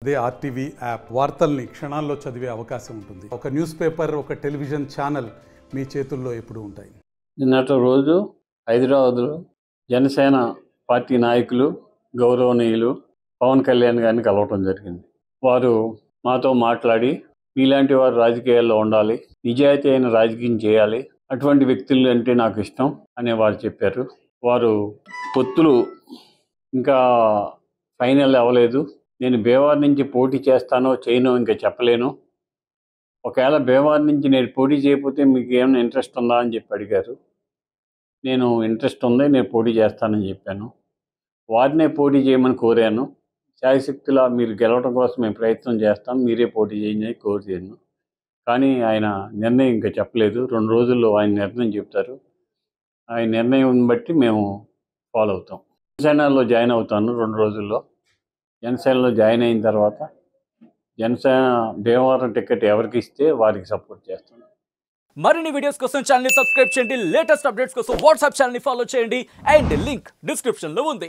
అదే RTV app వార్తల్ని క్షణాల్లో చదివే అవకాశం ఉంటుంది. ఒక న్యూస్ పేపర్, ఒక టెలివిజన్ ఛానల్ మీ చేతుల్లో ఎప్పుడూ ఉంటాయి. నిన్నటి రోజు హైదరాబాద్లో జనసేన పార్టీ నాయకులు గౌరవనీయులు పవన్ కళ్యాణ్ గారిని కలవటం జరిగింది. వారు మాతో మాట్లాడి మీలాంటి వారు రాజకీయాల్లో ఉండాలి, నిజాయితీ అయిన రాజకీయం చేయాలి, అటువంటి వ్యక్తులు అంటే నాకు ఇష్టం అని వారు చెప్పారు. వారు పొత్తులు ఇంకా ఫైనల్ అవ్వలేదు, నేను భీమవరం నుంచి పోటీ చేస్తానో చేయనో ఇంకా చెప్పలేను, ఒకవేళ భీమవరం నుంచి నేను పోటీ చేయకపోతే మీకు ఏమైనా ఇంట్రెస్ట్ ఉందా అని చెప్పి అడిగారు. నేను ఇంట్రెస్ట్ ఉంది, నేను పోటీ చేస్తానని చెప్పాను. వారినే పోటీ చేయమని కోరాను. శాయశక్తులా మీరు గెలవడం కోసం మేము ప్రయత్నం చేస్తాం, మీరే పోటీ చేయండి కోరాను. కానీ ఆయన నిర్ణయం ఇంకా చెప్పలేదు. 2 రోజుల్లో ఆయన నిర్ణయం చెప్తారు. ఆయన నిర్ణయం బట్టి మేము ఫాలో అవుతాం. జనసేనలో జాయిన్ అవుతాను 2 రోజుల్లో. జనసేనలో జాయిన్ అయిన తర్వాత జనసేన భీమవరం టికెట్ ఎవరికి ఇస్తే వారికి సపోర్ట్ చేస్తాను. మరిన్ని వీడియోస్ కోసం ఛానల్ ని సబ్స్క్రైబ్ చేయండి. లేటెస్ట్ అప్డేట్స్ కోసం వాట్సాప్ ఛానల్ ని ఫాలో చేయండి. అండ్ లింక్ డిస్క్రిప్షన్ లో ఉంది.